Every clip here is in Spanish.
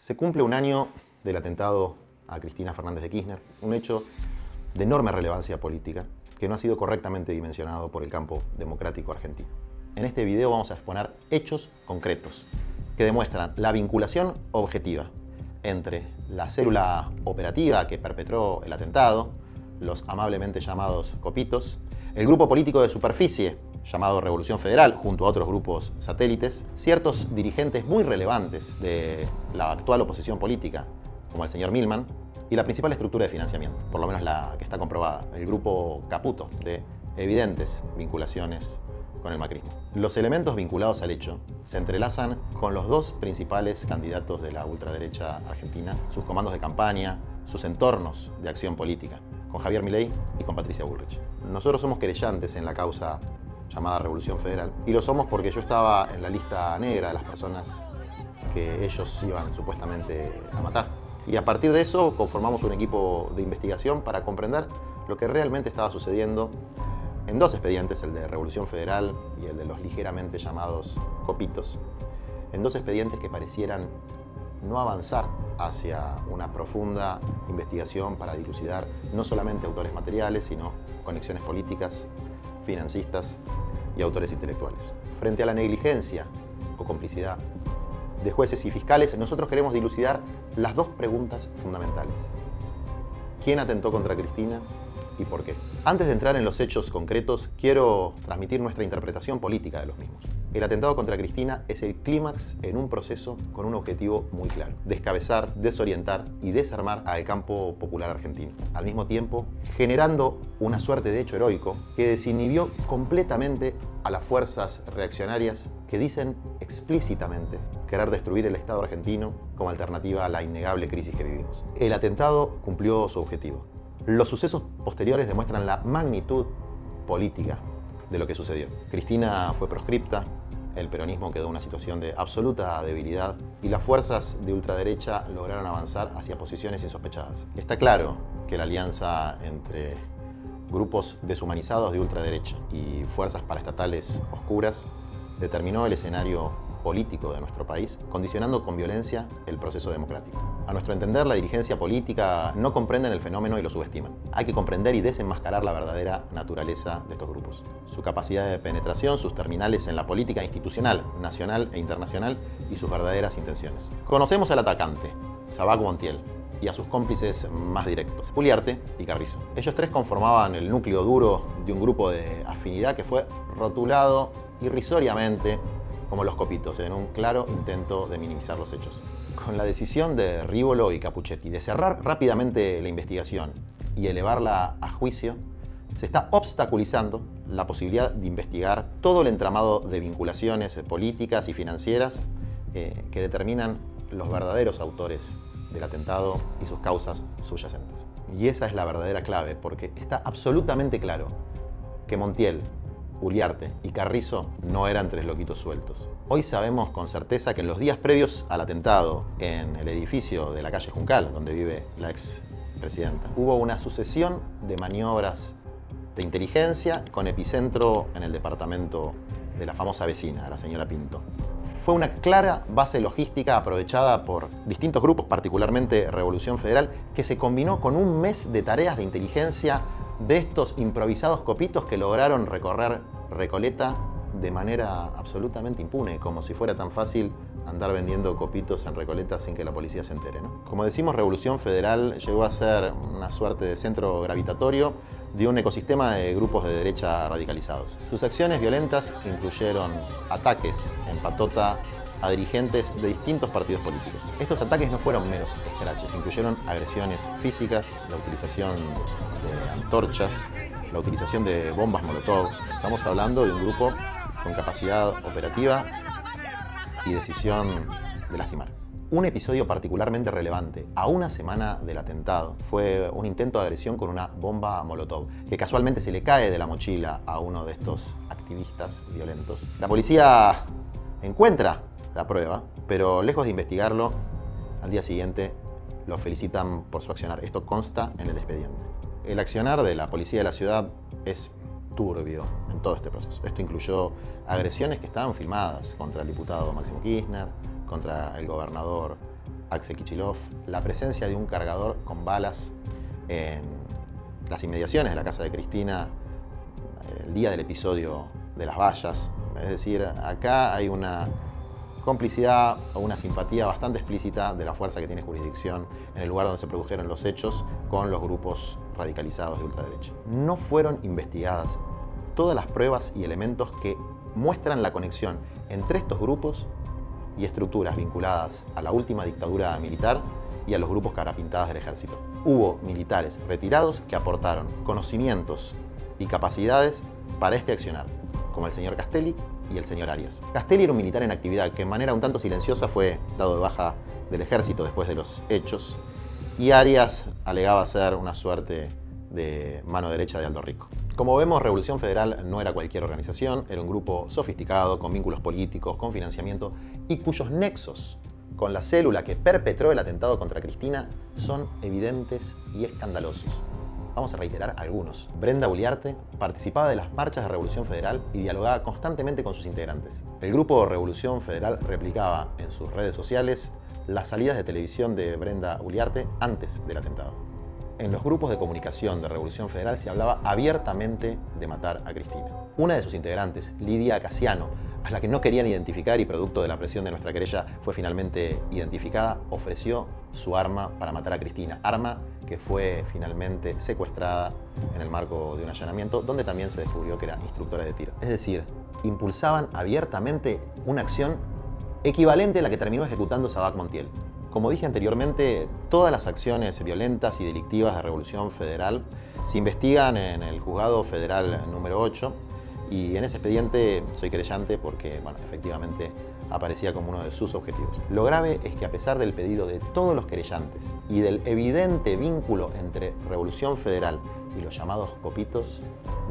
Se cumple un año del atentado a Cristina Fernández de Kirchner, un hecho de enorme relevancia política que no ha sido correctamente dimensionado por el campo democrático argentino. En este video vamos a exponer hechos concretos que demuestran la vinculación objetiva entre la célula operativa que perpetró el atentado, los amablemente llamados copitos, el grupo político de superficie llamado Revolución Federal, junto a otros grupos satélites, ciertos dirigentes muy relevantes de la actual oposición política, como el señor Milman, y la principal estructura de financiamiento, por lo menos la que está comprobada, el grupo Caputo, de evidentes vinculaciones con el macrismo. Los elementos vinculados al hecho se entrelazan con los dos principales candidatos de la ultraderecha argentina, sus comandos de campaña, sus entornos de acción política, con Javier Milei y con Patricia Bullrich. Nosotros somos querellantes en la causa llamada Revolución Federal, y lo somos porque yo estaba en la lista negra de las personas que ellos iban supuestamente a matar. Y a partir de eso conformamos un equipo de investigación para comprender lo que realmente estaba sucediendo en dos expedientes, el de Revolución Federal y el de los ligeramente llamados copitos, en dos expedientes que parecieran no avanzar hacia una profunda investigación para dilucidar no solamente autores materiales, sino conexiones políticas, financistas y autores intelectuales. Frente a la negligencia o complicidad de jueces y fiscales, nosotros queremos dilucidar las dos preguntas fundamentales. ¿Quién atentó contra Cristina y por qué? Antes de entrar en los hechos concretos, quiero transmitir nuestra interpretación política de los mismos. El atentado contra Cristina es el clímax en un proceso con un objetivo muy claro: descabezar, desorientar y desarmar al campo popular argentino. Al mismo tiempo, generando una suerte de hecho heroico que desinhibió completamente a las fuerzas reaccionarias que dicen explícitamente querer destruir el Estado argentino como alternativa a la innegable crisis que vivimos. El atentado cumplió su objetivo. Los sucesos posteriores demuestran la magnitud política de lo que sucedió. Cristina fue proscripta, el peronismo quedó en una situación de absoluta debilidad y las fuerzas de ultraderecha lograron avanzar hacia posiciones insospechadas. Está claro que la alianza entre grupos deshumanizados de ultraderecha y fuerzas paraestatales oscuras determinó el escenario político de nuestro país, condicionando con violencia el proceso democrático. A nuestro entender, la dirigencia política no comprende el fenómeno y lo subestiman. Hay que comprender y desenmascarar la verdadera naturaleza de estos grupos, su capacidad de penetración, sus terminales en la política institucional, nacional e internacional, y sus verdaderas intenciones. Conocemos al atacante, Sabac Montiel, y a sus cómplices más directos, Uliarte y Carrizo. Ellos tres conformaban el núcleo duro de un grupo de afinidad que fue rotulado irrisoriamente como los copitos, en un claro intento de minimizar los hechos. Con la decisión de Rivolo y Capuchetti de cerrar rápidamente la investigación y elevarla a juicio, se está obstaculizando la posibilidad de investigar todo el entramado de vinculaciones políticas y financieras que determinan los verdaderos autores del atentado y sus causas subyacentes. Y esa es la verdadera clave, porque está absolutamente claro que Montiel, Uliarte y Carrizo no eran tres loquitos sueltos. Hoy sabemos con certeza que en los días previos al atentado, en el edificio de la calle Juncal, donde vive la expresidenta, hubo una sucesión de maniobras de inteligencia con epicentro en el departamento de la famosa vecina, la señora Pinto. Fue una clara base logística aprovechada por distintos grupos, particularmente Revolución Federal, que se combinó con un mes de tareas de inteligencia de estos improvisados copitos que lograron recorrer Recoleta de manera absolutamente impune, como si fuera tan fácil andar vendiendo copitos en Recoleta sin que la policía se entere, ¿no? Como decimos, Revolución Federal llegó a ser una suerte de centro gravitatorio de un ecosistema de grupos de derecha radicalizados. Sus acciones violentas incluyeron ataques en patota a dirigentes de distintos partidos políticos. Estos ataques no fueron meros escraches, incluyeron agresiones físicas, la utilización de antorchas, la utilización de bombas molotov. Estamos hablando de un grupo con capacidad operativa y decisión de lastimar. Un episodio particularmente relevante a una semana del atentado fue un intento de agresión con una bomba molotov, que casualmente se le cae de la mochila a uno de estos activistas violentos. La policía encuentra la prueba, pero lejos de investigarlo, al día siguiente lo felicitan por su accionar. Esto consta en el expediente. El accionar de la policía de la ciudad es turbio en todo este proceso. Esto incluyó agresiones que estaban filmadas contra el diputado Máximo Kirchner, contra el gobernador Axel Kicillof, la presencia de un cargador con balas en las inmediaciones de la casa de Cristina el día del episodio de las vallas. Es decir, acá hay una complicidad o una simpatía bastante explícita de la fuerza que tiene jurisdicción en el lugar donde se produjeron los hechos con los grupos radicalizados de ultraderecha. No fueron investigadas todas las pruebas y elementos que muestran la conexión entre estos grupos y estructuras vinculadas a la última dictadura militar y a los grupos carapintadas del ejército. Hubo militares retirados que aportaron conocimientos y capacidades para este accionar, como el señor Castelli y el señor Arias. Castelli era un militar en actividad que de manera un tanto silenciosa fue dado de baja del ejército después de los hechos, y Arias alegaba ser una suerte de mano derecha de Aldo Rico. Como vemos, Revolución Federal no era cualquier organización, era un grupo sofisticado, con vínculos políticos, con financiamiento y cuyos nexos con la célula que perpetró el atentado contra Cristina son evidentes y escandalosos. Vamos a reiterar algunos. Brenda Uliarte participaba de las marchas de Revolución Federal y dialogaba constantemente con sus integrantes. El grupo Revolución Federal replicaba en sus redes sociales las salidas de televisión de Brenda Uliarte antes del atentado. En los grupos de comunicación de Revolución Federal se hablaba abiertamente de matar a Cristina. Una de sus integrantes, Lidia Casiano, a la que no querían identificar y producto de la presión de nuestra querella fue finalmente identificada, ofreció su arma para matar a Cristina, arma que fue finalmente secuestrada en el marco de un allanamiento, donde también se descubrió que era instructora de tiro. Es decir, impulsaban abiertamente una acción equivalente a la que terminó ejecutando Sabac Montiel. Como dije anteriormente, todas las acciones violentas y delictivas de Revolución Federal se investigan en el Juzgado Federal número 8 y en ese expediente soy querellante porque, bueno, efectivamente aparecía como uno de sus objetivos. Lo grave es que a pesar del pedido de todos los querellantes y del evidente vínculo entre Revolución Federal y los llamados copitos,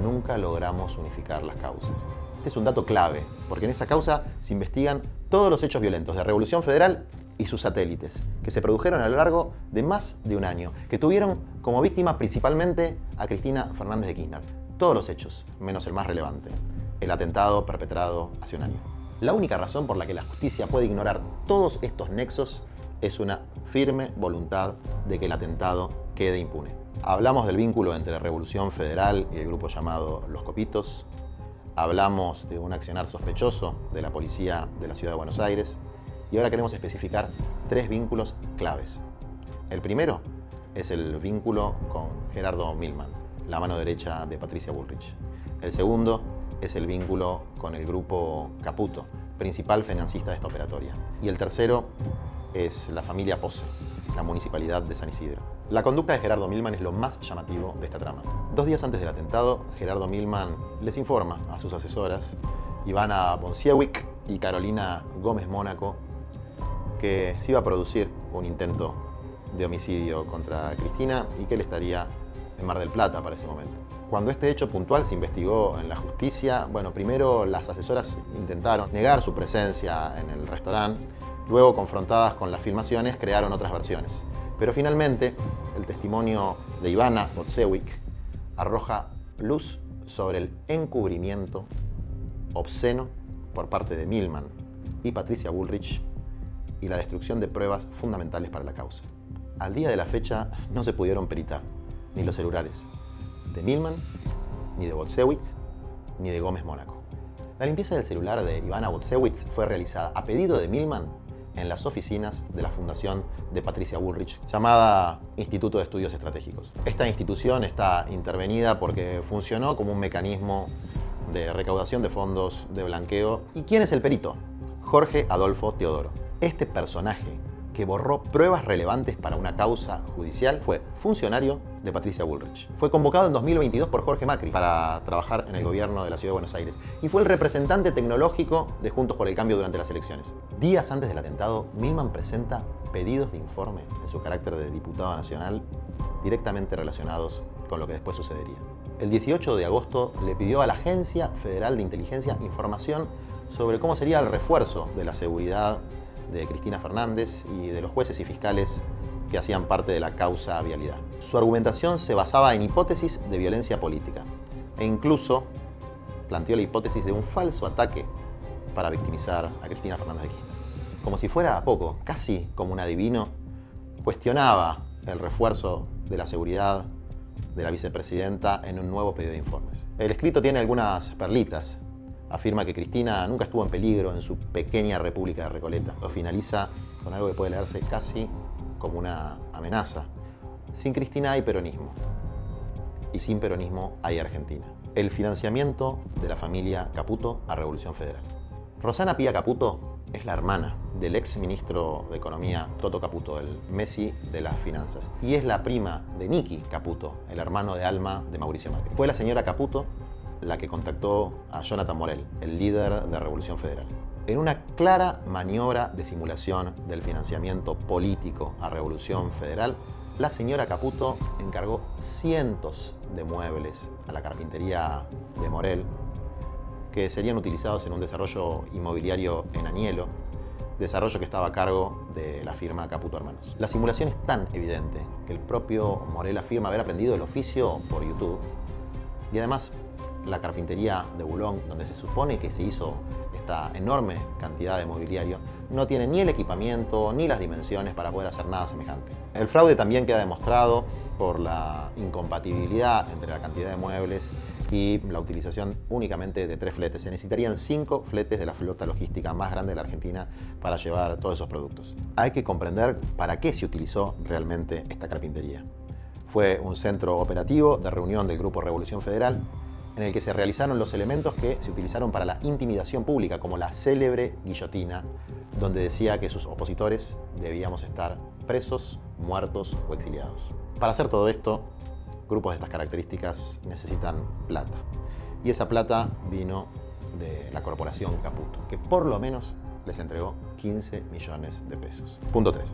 nunca logramos unificar las causas. Este es un dato clave, porque en esa causa se investigan todos los hechos violentos de Revolución Federal y sus satélites, que se produjeron a lo largo de más de un año, que tuvieron como víctima principalmente a Cristina Fernández de Kirchner. Todos los hechos, menos el más relevante, el atentado perpetrado hace un año. La única razón por la que la justicia puede ignorar todos estos nexos es una firme voluntad de que el atentado quede impune. Hablamos del vínculo entre Revolución Federal y el grupo llamado Los Copitos. Hablamos de un accionar sospechoso de la policía de la Ciudad de Buenos Aires. Y ahora queremos especificar tres vínculos claves. El primero es el vínculo con Gerardo Milman, la mano derecha de Patricia Bullrich. El segundo es el vínculo con el grupo Caputo, principal financista de esta operatoria. Y el tercero es la familia Pose, la municipalidad de San Isidro. La conducta de Gerardo Milman es lo más llamativo de esta trama. 2 días antes del atentado, Gerardo Milman les informa a sus asesoras, Ivana Bonciewicz y Carolina Gómez Mónaco, que se iba a producir un intento de homicidio contra Cristina y que él estaría en Mar del Plata para ese momento. Cuando este hecho puntual se investigó en la justicia, bueno, primero las asesoras intentaron negar su presencia en el restaurante, luego confrontadas con las filmaciones crearon otras versiones. Pero finalmente el testimonio de Ivana Bonciewicz arroja luz sobre el encubrimiento obsceno por parte de Milman y Patricia Bullrich y la destrucción de pruebas fundamentales para la causa. Al día de la fecha no se pudieron peritar ni los celulares de Milman, ni de Bonciewicz, ni de Gómez Mónaco. La limpieza del celular de Ivana Bonciewicz fue realizada a pedido de Milman en las oficinas de la fundación de Patricia Bullrich, llamada Instituto de Estudios Estratégicos. Esta institución está intervenida porque funcionó como un mecanismo de recaudación de fondos de blanqueo. ¿Y quién es el perito? Jorge Adolfo Teodoro. Este personaje que borró pruebas relevantes para una causa judicial fue funcionario de Patricia Bullrich. Fue convocado en 2022 por Jorge Macri para trabajar en el gobierno de la Ciudad de Buenos Aires y fue el representante tecnológico de Juntos por el Cambio durante las elecciones. Días antes del atentado, Milman presenta pedidos de informe en su carácter de diputado nacional directamente relacionados con lo que después sucedería. El 18 de agosto le pidió a la Agencia Federal de Inteligencia información sobre cómo sería el refuerzo de la seguridad de Cristina Fernández y de los jueces y fiscales que hacían parte de la causa Vialidad. Su argumentación se basaba en hipótesis de violencia política e incluso planteó la hipótesis de un falso ataque para victimizar a Cristina Fernández de Kirchner. como si fuera poco, casi como un adivino, cuestionaba el refuerzo de la seguridad de la vicepresidenta en un nuevo pedido de informes. El escrito tiene algunas perlitas. Afirma que Cristina nunca estuvo en peligro en su pequeña república de Recoleta. Lo finaliza con algo que puede leerse casi como una amenaza. Sin Cristina hay peronismo. Y sin peronismo hay Argentina. El financiamiento de la familia Caputo a Revolución Federal. Rosana Pía Caputo es la hermana del ex ministro de Economía Toto Caputo, el Messi de las finanzas. Y es la prima de Nicky Caputo, el hermano de alma de Mauricio Macri. Fue la señora Caputo la que contactó a Jonathan Morel, el líder de Revolución Federal. En una clara maniobra de simulación del financiamiento político a Revolución Federal, la señora Caputo encargó cientos de muebles a la carpintería de Morel, que serían utilizados en un desarrollo inmobiliario en Añelo, desarrollo que estaba a cargo de la firma Caputo Hermanos. La simulación es tan evidente que el propio Morel afirma haber aprendido el oficio por YouTube, y además la carpintería de Boulogne, donde se supone que se hizo esta enorme cantidad de mobiliario, no tiene ni el equipamiento ni las dimensiones para poder hacer nada semejante. El fraude también queda demostrado por la incompatibilidad entre la cantidad de muebles y la utilización únicamente de 3 fletes. Se necesitarían 5 fletes de la flota logística más grande de la Argentina para llevar todos esos productos. Hay que comprender para qué se utilizó realmente esta carpintería. Fue un centro operativo de reunión del Grupo Revolución Federal, en el que se realizaron los elementos que se utilizaron para la intimidación pública, como la célebre guillotina, donde decía que sus opositores debíamos estar presos, muertos o exiliados. Para hacer todo esto, grupos de estas características necesitan plata. Y esa plata vino de la corporación Caputo, que por lo menos les entregó 15 millones de pesos. Punto 3.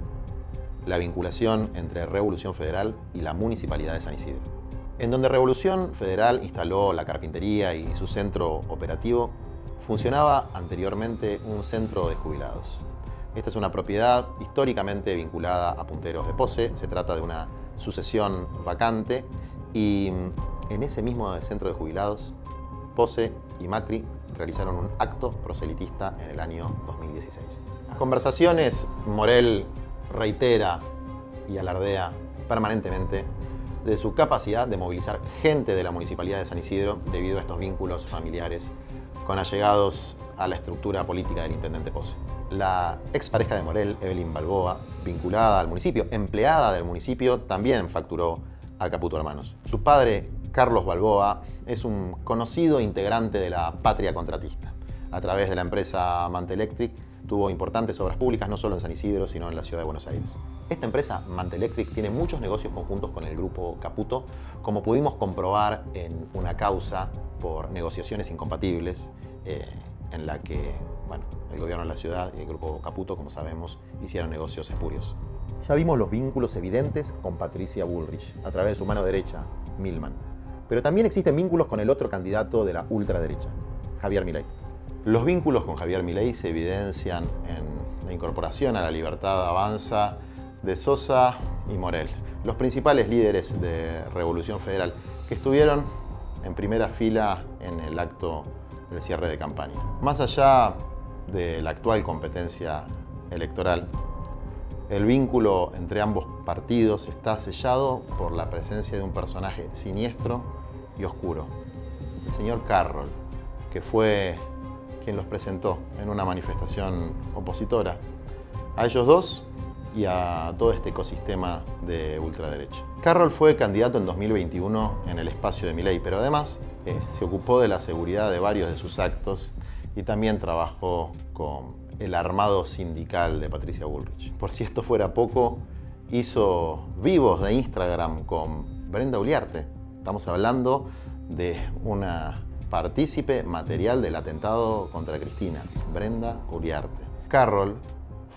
La vinculación entre Revolución Federal y la Municipalidad de San Isidro. En donde Revolución Federal instaló la carpintería y su centro operativo, funcionaba anteriormente un centro de jubilados. Esta es una propiedad históricamente vinculada a Punteros de Pose. Se trata de una sucesión vacante y en ese mismo centro de jubilados, Pose y Macri realizaron un acto proselitista en el año 2016. En conversaciones, Morel reitera y alardea permanentemente de su capacidad de movilizar gente de la Municipalidad de San Isidro debido a estos vínculos familiares con allegados a la estructura política del intendente Pose. La expareja de Morel, Evelyn Balboa, vinculada al municipio, empleada del municipio, también facturó a Caputo Hermanos. Su padre, Carlos Balboa, es un conocido integrante de la patria contratista. A través de la empresa Mantelectric tuvo importantes obras públicas no solo en San Isidro, sino en la ciudad de Buenos Aires. Esta empresa, Mantelectric, tiene muchos negocios conjuntos con el grupo Caputo, como pudimos comprobar en una causa por negociaciones incompatibles en la que el gobierno de la ciudad y el grupo Caputo, como sabemos, hicieron negocios espurios. Ya vimos los vínculos evidentes con Patricia Bullrich, a través de su mano derecha, Milman. Pero también existen vínculos con el otro candidato de la ultraderecha, Javier Milei. Los vínculos con Javier Milei se evidencian en la incorporación a la Libertad Avanza de Sosa y Morel, los principales líderes de Revolución Federal, que estuvieron en primera fila en el acto del cierre de campaña. Más allá de la actual competencia electoral, el vínculo entre ambos partidos está sellado por la presencia de un personaje siniestro y oscuro, el señor Carroll, que fue quien los presentó en una manifestación opositora a ellos dos y a todo este ecosistema de ultraderecha. Carroll fue candidato en 2021 en el espacio de Milei, pero además se ocupó de la seguridad de varios de sus actos y también trabajó con el armado sindical de Patricia Bullrich. Por si esto fuera poco, hizo vivos de Instagram con Brenda Uliarte. Estamos hablando de una partícipe material del atentado contra Cristina, Brenda Uliarte. Carroll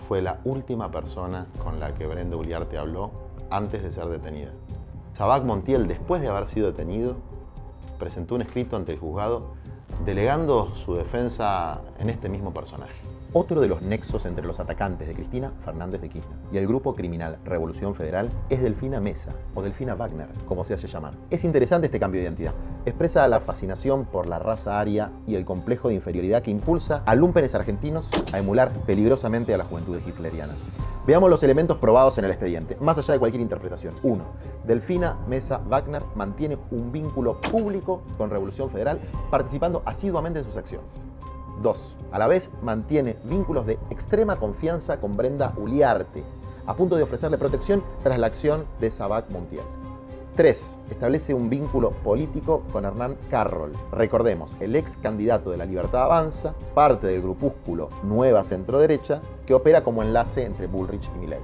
fue la última persona con la que Brenda Uliarte habló antes de ser detenida. Sabac Montiel, después de haber sido detenido, presentó un escrito ante el juzgado delegando su defensa en este mismo personaje. Otro de los nexos entre los atacantes de Cristina Fernández de Kirchner y el grupo criminal Revolución Federal es Delfina Mesa, o Delfina Wagner, como se hace llamar. Es interesante este cambio de identidad. Expresa la fascinación por la raza aria y el complejo de inferioridad que impulsa a lumpenes argentinos a emular peligrosamente a las juventudes hitlerianas. Veamos los elementos probados en el expediente, más allá de cualquier interpretación. 1. Delfina Mesa Wagner mantiene un vínculo público con Revolución Federal, participando asiduamente en sus acciones. 2. A la vez mantiene vínculos de extrema confianza con Brenda Uliarte, a punto de ofrecerle protección tras la acción de Sabac Montiel. 3. Establece un vínculo político con Hernán Carroll. Recordemos, el ex candidato de La Libertad Avanza, parte del grupúsculo Nueva Centroderecha, que opera como enlace entre Bullrich y Milei.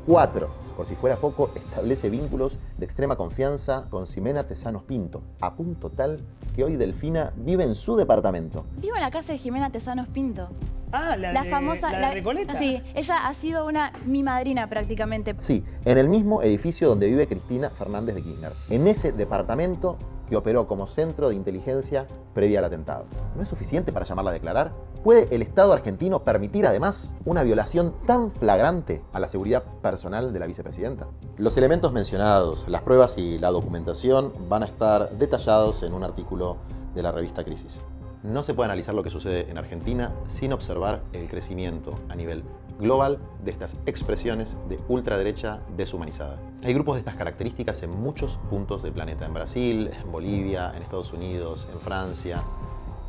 4. Por si fuera poco, establece vínculos de extrema confianza con Ximena Tesanos Pinto, a punto tal que hoy Delfina vive en su departamento. Vivo en la casa de Ximena Tesanos Pinto. Ah, la famosa, la de Recoleta. Sí, ella ha sido mi madrina prácticamente. Sí, en el mismo edificio donde vive Cristina Fernández de Kirchner. En ese departamento que operó como centro de inteligencia previa al atentado. ¿No es suficiente para llamarla a declarar? ¿Puede el Estado argentino permitir además una violación tan flagrante a la seguridad personal de la vicepresidenta? Los elementos mencionados, las pruebas y la documentación van a estar detallados en un artículo de la revista Crisis. No se puede analizar lo que sucede en Argentina sin observar el crecimiento a nivel global de estas expresiones de ultraderecha deshumanizada. Hay grupos de estas características en muchos puntos del planeta, en Brasil, en Bolivia, en Estados Unidos, en Francia,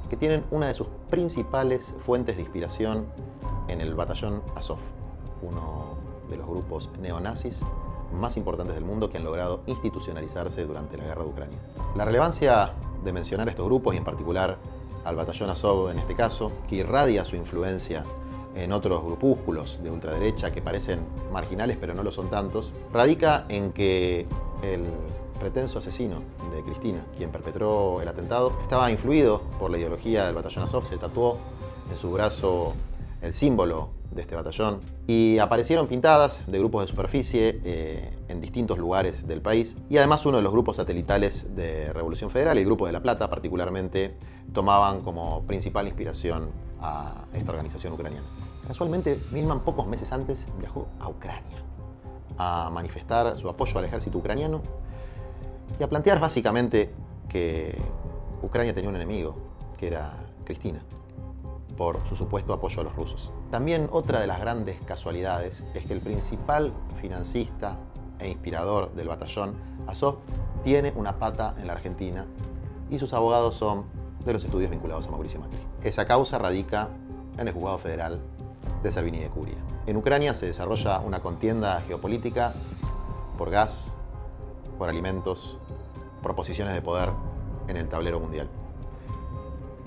que tienen una de sus principales fuentes de inspiración en el batallón Azov, uno de los grupos neonazis más importantes del mundo que han logrado institucionalizarse durante la guerra de Ucrania. La relevancia de mencionar estos grupos y en particular al batallón Azov en este caso, que irradia su influencia en otros grupúsculos de ultraderecha que parecen marginales pero no lo son tantos, radica en que el pretenso asesino de Cristina, quien perpetró el atentado, estaba influido por la ideología del batallón Azov, se tatuó en su brazo el símbolo de este batallón y aparecieron pintadas de grupos de superficie en distintos lugares del país y además uno de los grupos satelitales de Revolución Federal, el Grupo de La Plata particularmente, tomaban como principal inspiración a esta organización ucraniana. Casualmente, Milman pocos meses antes viajó a Ucrania a manifestar su apoyo al ejército ucraniano y a plantear básicamente que Ucrania tenía un enemigo, que era Cristina, por su supuesto apoyo a los rusos. También otra de las grandes casualidades es que el principal financista e inspirador del batallón Azov tiene una pata en la Argentina y sus abogados son de los estudios vinculados a Mauricio Macri. Esa causa radica en el juzgado federal de Servini de Curia. En Ucrania se desarrolla una contienda geopolítica por gas, por alimentos, por posiciones de poder en el tablero mundial.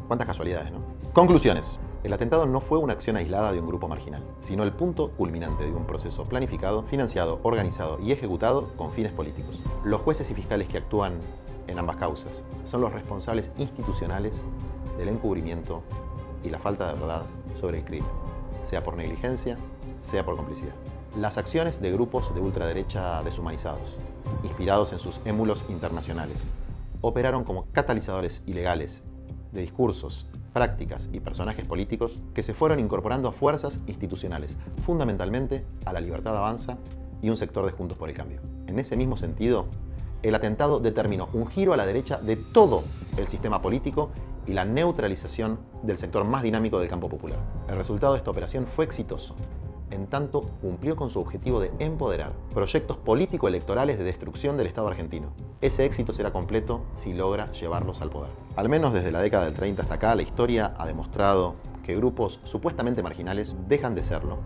¿Cuántas casualidades, no? Conclusiones. El atentado no fue una acción aislada de un grupo marginal, sino el punto culminante de un proceso planificado, financiado, organizado y ejecutado con fines políticos. Los jueces y fiscales que actúan en ambas causas son los responsables institucionales del encubrimiento y la falta de verdad sobre el crimen, sea por negligencia, sea por complicidad. Las acciones de grupos de ultraderecha deshumanizados, inspirados en sus émulos internacionales, operaron como catalizadores ilegales de discursos, prácticas y personajes políticos que se fueron incorporando a fuerzas institucionales, fundamentalmente a La Libertad Avanza y un sector de Juntos por el Cambio. En ese mismo sentido, el atentado determinó un giro a la derecha de todo el sistema político y la neutralización del sector más dinámico del campo popular. El resultado de esta operación fue exitoso, en tanto cumplió con su objetivo de empoderar proyectos político-electorales de destrucción del Estado argentino. Ese éxito será completo si logra llevarlos al poder. Al menos desde la década del 30 hasta acá, la historia ha demostrado que grupos supuestamente marginales dejan de serlo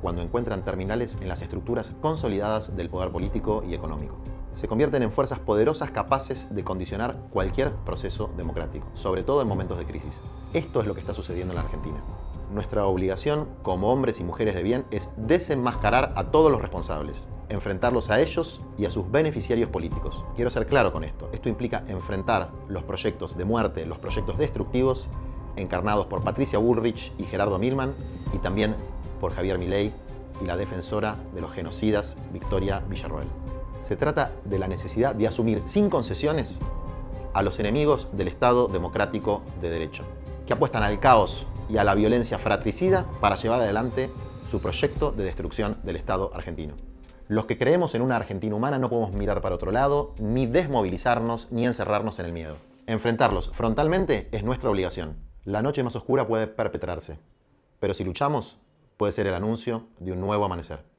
cuando encuentran terminales en las estructuras consolidadas del poder político y económico. Se convierten en fuerzas poderosas capaces de condicionar cualquier proceso democrático, sobre todo en momentos de crisis. Esto es lo que está sucediendo en la Argentina. Nuestra obligación como hombres y mujeres de bien es desenmascarar a todos los responsables, enfrentarlos a ellos y a sus beneficiarios políticos. Quiero ser claro con esto. Esto implica enfrentar los proyectos de muerte, los proyectos destructivos encarnados por Patricia Bullrich y Gerardo Milman y también por Javier Milei y la defensora de los genocidas Victoria Villarroel. Se trata de la necesidad de asumir sin concesiones a los enemigos del Estado democrático de derecho, que apuestan al caos y a la violencia fratricida para llevar adelante su proyecto de destrucción del Estado argentino. Los que creemos en una Argentina humana no podemos mirar para otro lado, ni desmovilizarnos, ni encerrarnos en el miedo. Enfrentarlos frontalmente es nuestra obligación. La noche más oscura puede perpetrarse, pero si luchamos, puede ser el anuncio de un nuevo amanecer.